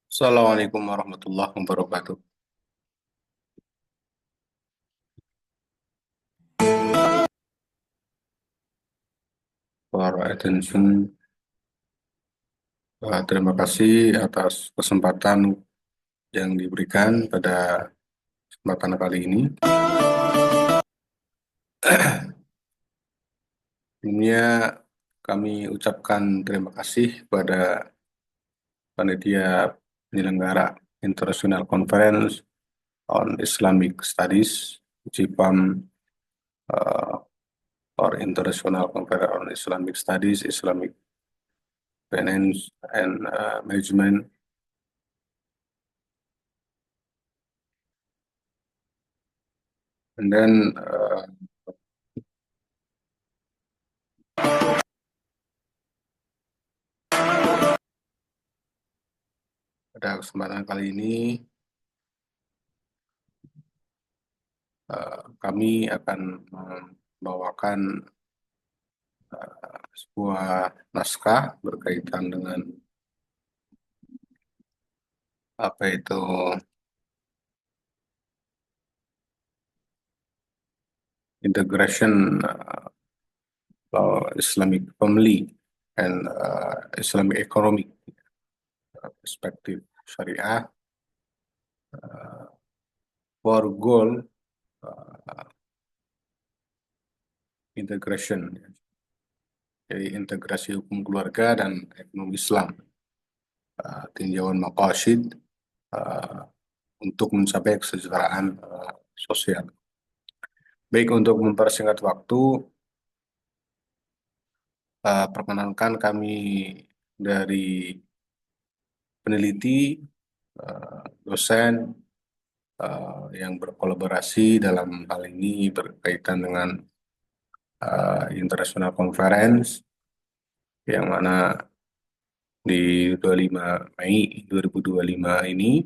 Assalamualaikum warahmatullahi wabarakatuh. For attention, terima kasih atas kesempatan yang diberikan pada kesempatan kali ini. Sebelumnya kami ucapkan terima kasih kepada panitia penyelenggara International Conference on Islamic Studies, JIPAM, or International Conference on Islamic Studies, Islamic Finance and Management. And then pada kesempatan kali ini kami akan membawakan sebuah naskah berkaitan dengan apa itu integration Islamic family and Islamic economic perspective syariah for goal integration, jadi integrasi hukum keluarga dan ekonomi Islam, tinjauan maqasid untuk mencapai kesejahteraan sosial. Baik, untuk mempersingkat waktu, perkenalkan kami dari peneliti, dosen yang berkolaborasi dalam hal ini berkaitan dengan International Conference yang mana di 25 Mei 2025 ini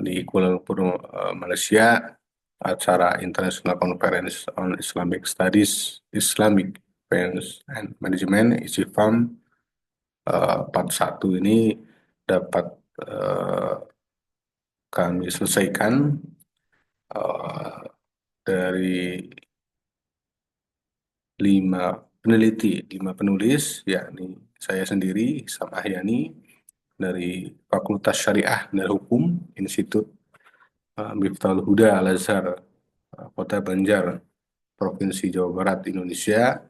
di Kuala Lumpur, Malaysia, acara International Conference on Islamic Studies, Islamic Finance and Management, ICIFAM, part 1 ini dapat kami selesaikan dari 5 penulis, yakni saya sendiri, Sam Ahyani, dari Fakultas Syariah dan Hukum, Institut Miftahul Huda Al-Azhar, Kota Banjar, Provinsi Jawa Barat, Indonesia.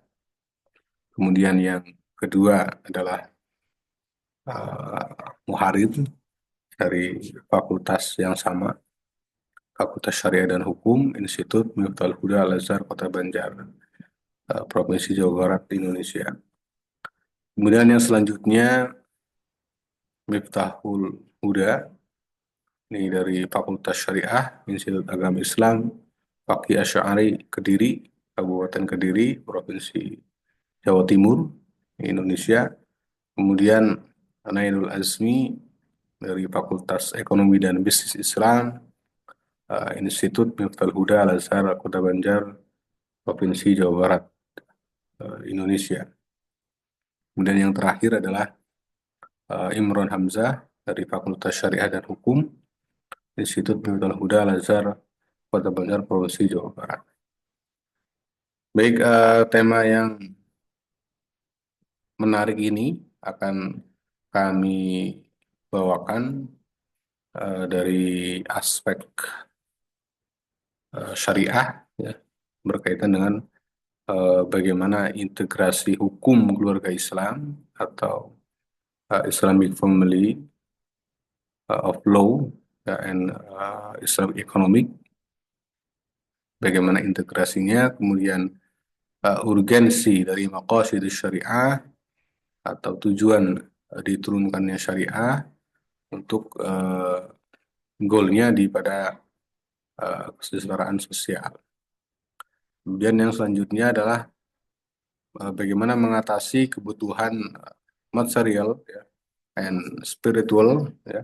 Kemudian yang kedua adalah Muharib dari fakultas yang sama, Fakultas Syariah dan Hukum, Institut Miftahul Huda Al-Azhar, Kota Banjar, Provinsi Jawa Barat, Indonesia. Kemudian yang selanjutnya Miftahul Huda, ini dari Fakultas Syariah, Institut Agama Islam, Fakih Asy'ari, Kediri, Kabupaten Kediri, Provinsi Jawa Timur, Indonesia. Kemudian Nailul Azmi dari Fakultas Ekonomi dan Bisnis Islam, Institut Miftahul Huda Al-Azhar, Kota Banjar, Provinsi Jawa Barat, Indonesia. Kemudian yang terakhir adalah Imron Hamzah dari Fakultas Syariah dan Hukum, Institut Miftahul Huda Al-Azhar, Kota Banjar, Provinsi Jawa Barat. Baik, tema yang menarik ini akan kami bawakan dari aspek syariah, ya, berkaitan dengan bagaimana integrasi hukum keluarga Islam atau Islamic family of law, ya, and Islamic economic, bagaimana integrasinya, kemudian urgensi dari maqasid syariah atau tujuan diturunkannya syariah untuk goalnya di pada kesejahteraan sosial. Kemudian yang selanjutnya adalah bagaimana mengatasi kebutuhan material, ya, and spiritual, ya,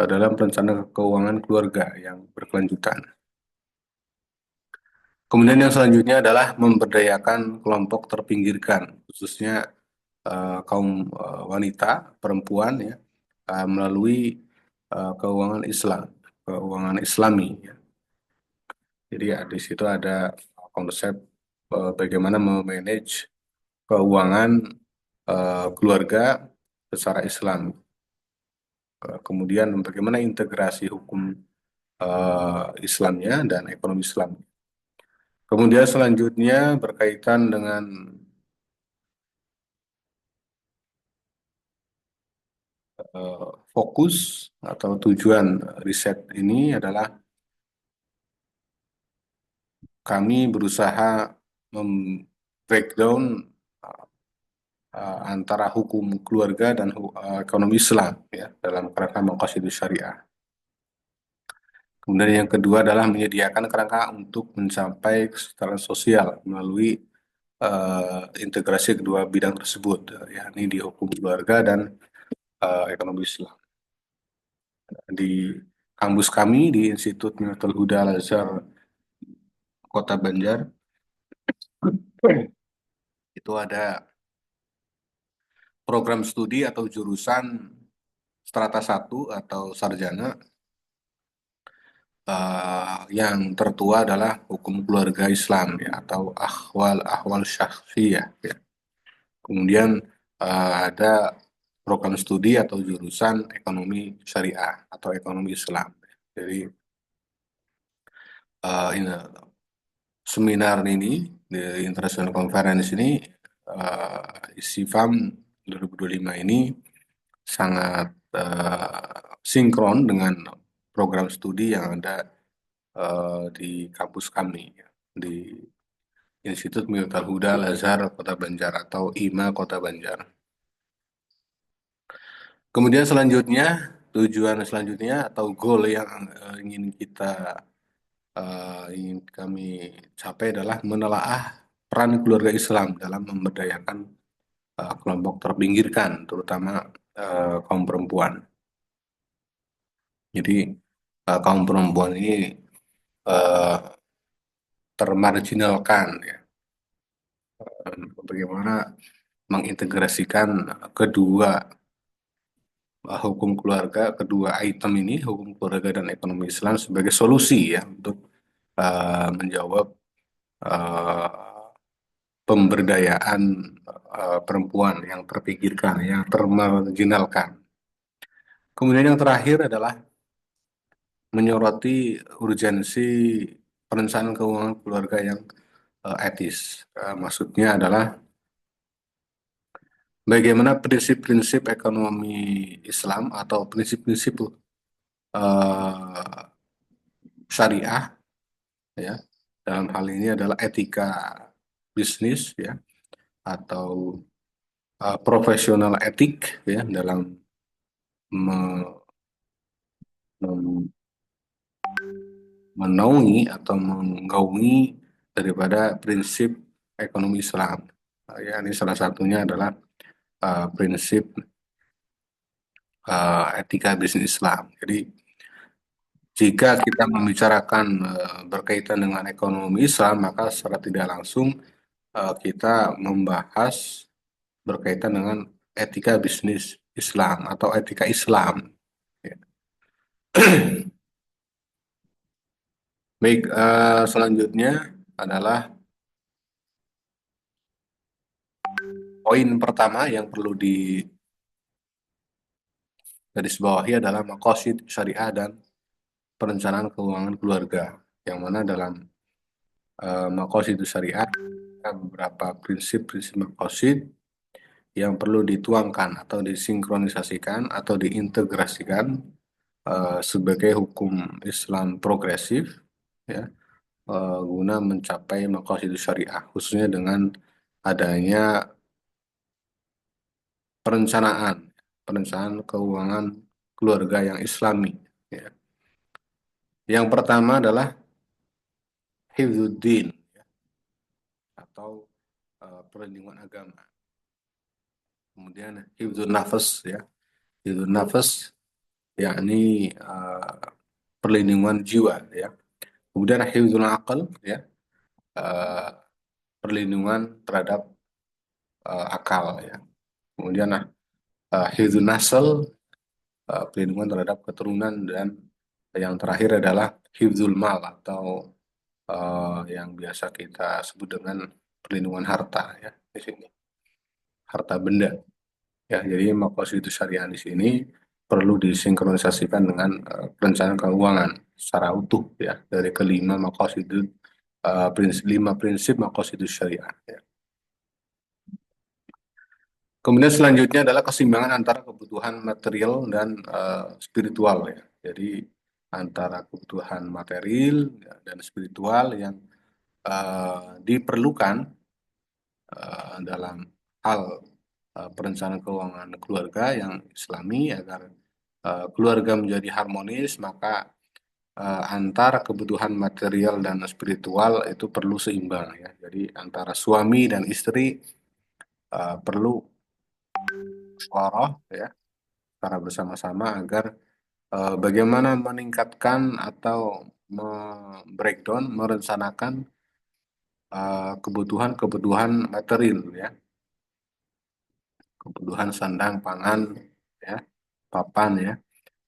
dalam perencanaan keuangan keluarga yang berkelanjutan. Kemudian yang selanjutnya adalah memberdayakan kelompok terpinggirkan, khususnya kaum wanita, perempuan ya, melalui keuangan Islam, keuangan Islami. Ya. Jadi ya, di situ ada konsep bagaimana memanage keuangan keluarga secara Islam. Kemudian bagaimana integrasi hukum Islamnya dan ekonomi Islam. Kemudian selanjutnya berkaitan dengan fokus atau tujuan riset ini adalah kami berusaha breakdown antara hukum keluarga dan ekonomi Islam ya dalam kerangka maqasidus syariah. Kemudian yang kedua adalah menyediakan kerangka untuk mencapai kesetaraan sosial melalui integrasi kedua bidang tersebut, yakni di hukum keluarga dan ekonomi Islam. Di kampus kami di Institut Minatul Huda Al Azhar Kota Banjar itu ada program studi atau jurusan strata 1 atau sarjana yang tertua adalah hukum keluarga Islam ya atau ahwal ahwal syakhsiyah ya. Kemudian ada program studi atau jurusan ekonomi syariah atau ekonomi Islam. Jadi ini, seminar ini di International Conference ini ISIFAM 2025 ini sangat sinkron dengan program studi yang ada di kampus kami ya, di Institut Miftahul Huda Al Azhar Kota Banjar atau IMA Kota Banjar. Kemudian selanjutnya tujuan selanjutnya atau goal yang ingin kami capai adalah menelaah peran keluarga Islam dalam memberdayakan kelompok terpinggirkan, terutama kaum perempuan. Jadi kaum perempuan ini uh, termarginalkan ya. Bagaimana mengintegrasikan kedua hukum keluarga, kedua item ini, hukum keluarga dan ekonomi Islam sebagai solusi ya untuk menjawab uh, pemberdayaan perempuan yang terpinggirkan, yang termarginalkan. Kemudian yang terakhir adalah menyoroti urgensi perencanaan keuangan keluarga yang etis. Maksudnya adalah bagaimana prinsip-prinsip ekonomi Islam atau prinsip-prinsip syariah ya dalam hal ini adalah etika bisnis ya atau profesional etik ya dalam me- mem- menaungi atau menggaungi daripada prinsip ekonomi Islam. Ya, ini salah satunya adalah prinsip etika bisnis Islam. Jadi jika kita membicarakan berkaitan dengan ekonomi Islam, maka secara tidak langsung kita membahas berkaitan dengan etika bisnis Islam atau etika Islam. Ya. Baik, selanjutnya adalah poin pertama yang perlu digarisbawahi adalah maqasid syariah dan perencanaan keuangan keluarga. Yang mana dalam maqasid syariah ada beberapa prinsip-prinsip maqasid yang perlu dituangkan atau disinkronisasikan atau diintegrasikan sebagai hukum Islam progresif ya guna mencapai maqasid syariah khususnya dengan adanya perencanaan perencanaan keuangan keluarga yang Islami ya. Yang pertama adalah hifdzuddin ya, atau perlindungan agama. Kemudian hifdzun nafas ya. Hifdzun nafas yakni perlindungan jiwa ya. Kemudian hifdzul akal ya. Uh, perlindungan terhadap akal ya. Kemudian hifdzun nasl, pelindungan terhadap keturunan, dan yang terakhir adalah hifdzul mal atau yang biasa kita sebut dengan perlindungan harta ya di sini, harta benda ya. Jadi maqasidus syariah di sini perlu disinkronisasikan dengan perencanaan keuangan secara utuh ya, dari kelima maqasidus lima prinsip maqasidus syariah ya. Kemudian selanjutnya adalah keseimbangan antara kebutuhan material dan spiritual ya. Jadi antara kebutuhan material ya, dan spiritual yang diperlukan dalam hal perencanaan keuangan keluarga yang Islami agar keluarga menjadi harmonis, maka antara kebutuhan material dan spiritual itu perlu seimbang ya. Jadi antara suami dan istri perlu musyawarah ya, secara bersama-sama agar bagaimana meningkatkan atau breakdown, merencanakan kebutuhan-kebutuhan material ya, kebutuhan sandang, pangan, ya, papan ya.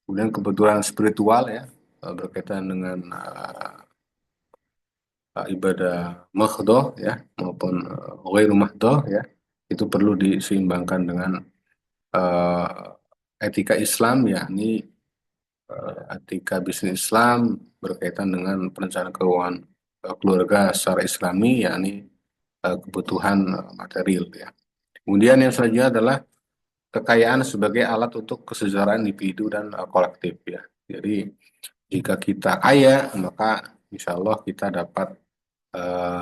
Kemudian kebutuhan spiritual ya, berkaitan dengan ibadah maghdoh ya maupun ghairu maghdoh ya. Itu perlu diseimbangkan dengan etika Islam, yakni etika bisnis Islam berkaitan dengan perencanaan keuangan keluarga secara Islami, yakni kebutuhan material ya. Kemudian yang selanjutnya adalah kekayaan sebagai alat untuk kesejahteraan individu dan kolektif ya. Jadi jika kita kaya, maka insya Allah kita dapat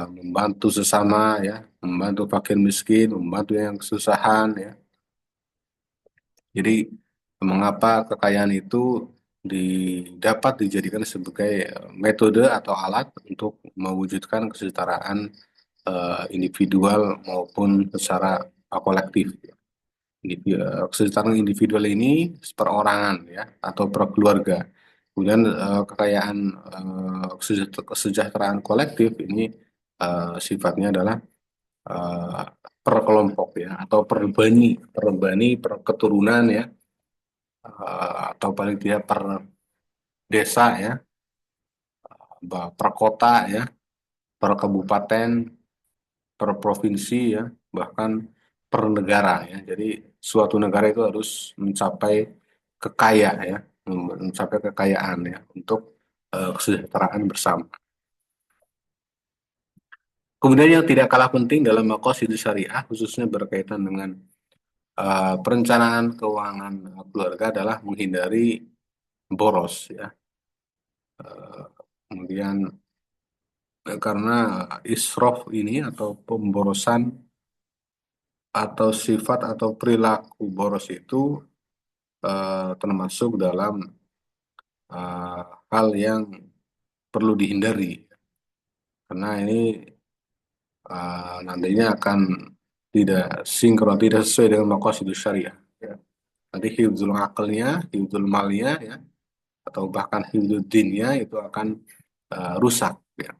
membantu sesama ya, membantu fakir miskin, membantu yang kesusahan ya. Jadi mengapa kekayaan itu dapat dijadikan sebagai metode atau alat untuk mewujudkan kesetaraan individual maupun secara kolektif. Kesetaraan individual ini perorangan ya atau per keluarga. Kemudian kekayaan kesejahteraan kolektif ini sifatnya adalah eh, per kelompok ya atau per bani, per keturunan ya, atau paling tidak per desa ya, per kota ya, per kabupaten, per provinsi ya, bahkan per negara ya. Jadi suatu negara itu harus mencapai ya, mencapai kekayaan ya untuk kesejahteraan bersama. Kemudian yang tidak kalah penting dalam maqasid syariah khususnya berkaitan dengan perencanaan keuangan keluarga adalah menghindari boros ya. Kemudian karena israf ini atau pemborosan atau sifat atau perilaku boros itu termasuk dalam eh, hal yang perlu dihindari karena ini nantinya akan tidak sinkron, tidak sesuai dengan maqasidus syariah ya. Nanti hifdzul aqlnya, hifdzul malnya ya, atau bahkan hifdzul dinnya itu akan rusak ya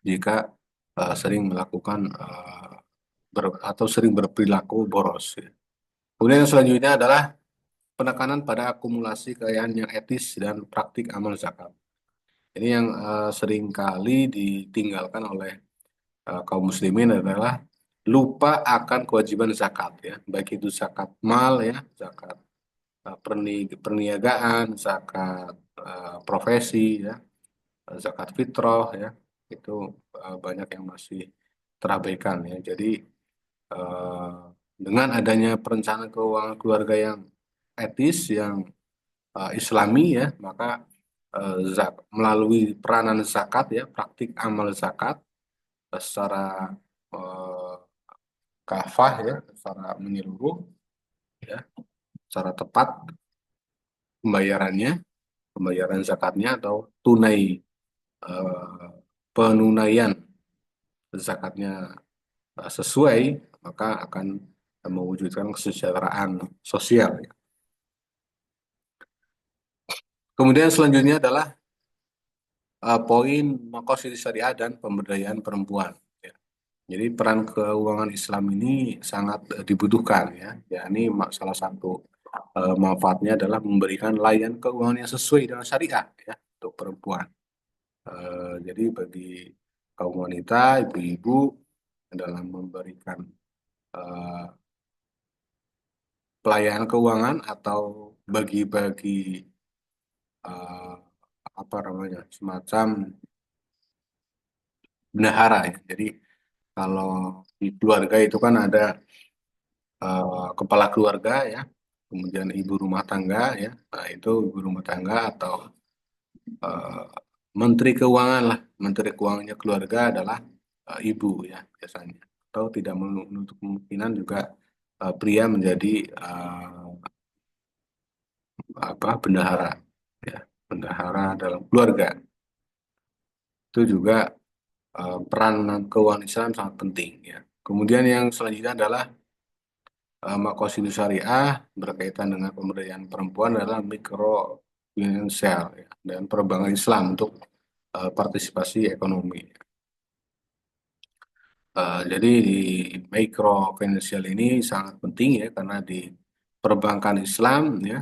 jika sering melakukan atau sering berperilaku boros ya. Kemudian yang selanjutnya adalah penekanan pada akumulasi kekayaan yang etis dan praktik amal zakat. Ini yang sering kali ditinggalkan oleh kaum muslimin adalah lupa akan kewajiban zakat ya, baik itu zakat mal ya, zakat perniagaan, zakat profesi ya, zakat fitrah ya, itu banyak yang masih terabaikan ya. Jadi eh, dengan adanya perencanaan keuangan keluarga yang etis, yang Islami ya, maka melalui peranan zakat ya, praktik amal zakat secara eh, kafah ya, secara menyeluruh ya, secara tepat pembayarannya, pembayaran zakatnya atau tunai eh, penunaian zakatnya sesuai, maka akan mewujudkan kesejahteraan sosial ya. Kemudian selanjutnya adalah poin maqasid syariah dan pemberdayaan perempuan ya. Jadi peran keuangan Islam ini sangat dibutuhkan ya. Ya ini salah satu manfaatnya adalah memberikan layanan keuangan yang sesuai dengan syariah ya untuk perempuan. Jadi bagi kaum wanita, ibu-ibu dalam memberikan eh, pelayanan keuangan atau bagi-bagi eh, apa namanya semacam bendahara ya. Jadi kalau di keluarga itu kan ada kepala keluarga ya, kemudian ibu rumah tangga ya. Nah, itu ibu rumah tangga atau eh, menteri keuangan lah. Menteri keuangannya keluarga adalah ibu ya biasanya. Atau tidak menutup kemungkinan juga pria menjadi apa bendahara ya, bendahara dalam keluarga. Itu juga peran keuangan Islam sangat penting ya. Kemudian yang selanjutnya adalah Makosidus Syariah berkaitan dengan pemberdayaan perempuan adalah mikro finansial ya, dan perbankan Islam untuk partisipasi ekonomi. Jadi di mikro finansial ini sangat penting ya karena di perbankan Islam ya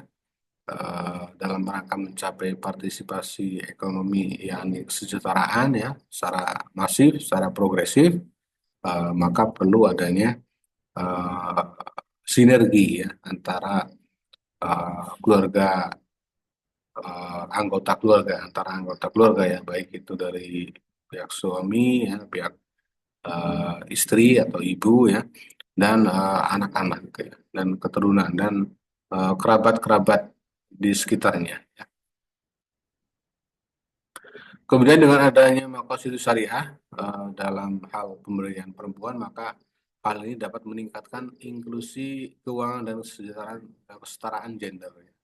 dalam rangka mencapai partisipasi ekonomi yang kesejahteraan ya secara masif, secara progresif, maka perlu adanya eh, sinergi ya antara keluarga antara anggota keluarga ya baik itu dari pihak suami ya pihak istri atau ibu ya dan anak-anak ya, dan keturunan dan kerabat-kerabat di sekitarnya ya. Kemudian dengan adanya Makosidus Syariah dalam hal pemberdayaan perempuan maka hal ini dapat meningkatkan inklusi keuangan dan kesetaraan gender ya.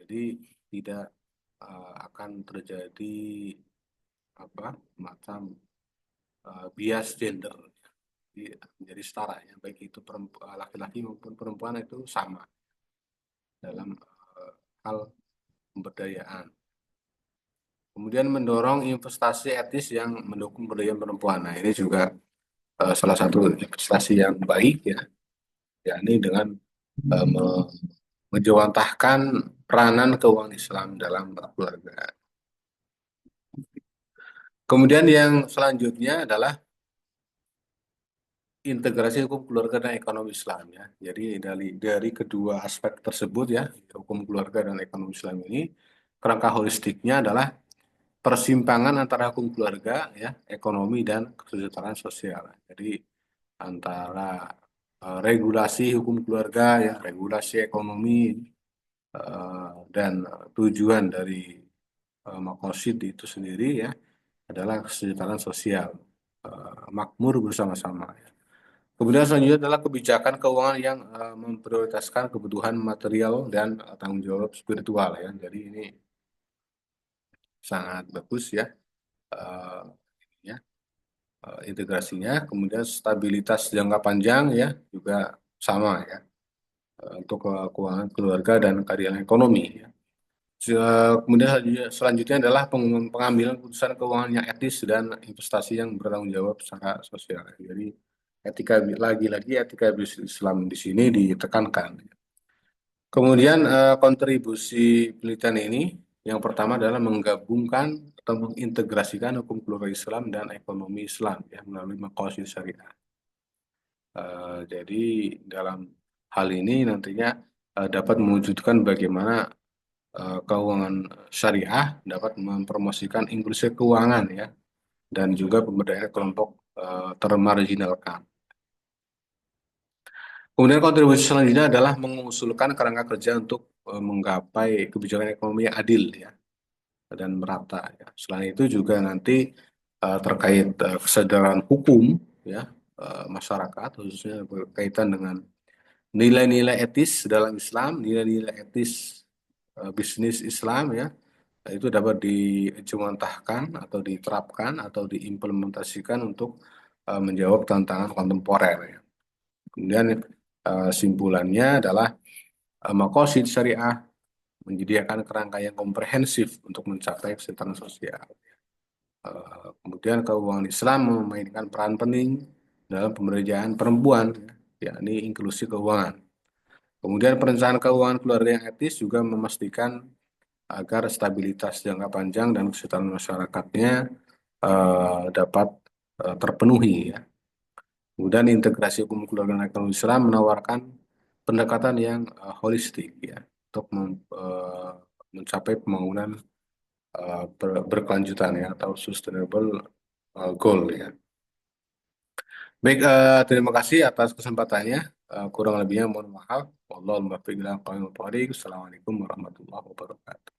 Jadi tidak akan terjadi apa macam bias gender. Jadi menjadi setara ya, baik itu laki-laki maupun perempuan itu sama dalam hal pemberdayaan. Kemudian mendorong investasi etis yang mendukung pemberdayaan perempuan. Nah, ini juga salah satu investasi yang baik ya, yakni dengan menjewantahkan peranan keuangan Islam dalam keluarga. Kemudian yang selanjutnya adalah integrasi hukum keluarga dan ekonomi Islam ya. Jadi dari kedua aspek tersebut ya, hukum keluarga dan ekonomi Islam ini, kerangka holistiknya adalah persimpangan antara hukum keluarga ya, ekonomi dan kesejahteraan sosial. Jadi antara regulasi hukum keluarga ya, regulasi ekonomi dan tujuan dari Makosid itu sendiri ya adalah kesejahteraan sosial, makmur bersama-sama. Ya. Kemudian selanjutnya adalah kebijakan keuangan yang memprioritaskan kebutuhan material dan tanggung jawab spiritual ya. Jadi ini sangat bagus ya, eh, ya integrasinya. Kemudian stabilitas jangka panjang ya juga sama ya untuk keuangan keluarga dan keadilan ekonomi. Ya. Kemudian selanjutnya adalah pengambilan keputusan keuangan yang etis dan investasi yang bertanggung jawab secara sosial. Jadi etika lagi-lagi etika bisnis Islam di sini ditekankan. Kemudian kontribusi penelitian ini yang pertama adalah menggabungkan atau mengintegrasikan hukum keluarga Islam dan ekonomi Islam ya melalui maqasid syariah. Jadi dalam hal ini nantinya dapat mewujudkan bagaimana keuangan syariah dapat mempromosikan inklusi keuangan ya dan juga pemberdayaan kelompok termarginalkan. Kemudian kontribusi selanjutnya adalah mengusulkan kerangka kerja untuk menggapai kebijakan ekonomi yang adil ya dan merata ya. Selain itu juga nanti terkait kesadaran hukum ya masyarakat khususnya berkaitan dengan nilai-nilai etis dalam Islam, nilai-nilai etis bisnis Islam ya itu dapat dijemantahkan atau diterapkan atau diimplementasikan untuk menjawab tantangan kontemporer ya. Kemudian simpulannya adalah Makosid Syariah menyediakan kerangka yang komprehensif untuk mencapai kesejahteraan sosial. Kemudian keuangan Islam memainkan peran penting dalam pemberdayaan perempuan, ya, yakni inklusi keuangan. Kemudian perencanaan keuangan keluarga yang etis juga memastikan agar stabilitas jangka panjang dan kesejahteraan masyarakatnya dapat terpenuhi, ya. Kemudian integrasi hukum keluarga dan ekonomi Islam menawarkan pendekatan yang holistik, ya, untuk mencapai pembangunan berkelanjutan, ya, atau sustainable goal, ya. Baik, terima kasih atas kesempatannya. Kurang lebihnya mohon maaf. Wallahul muwaffiq ila aqwamit thoriq. Assalamualaikum warahmatullahi wabarakatuh.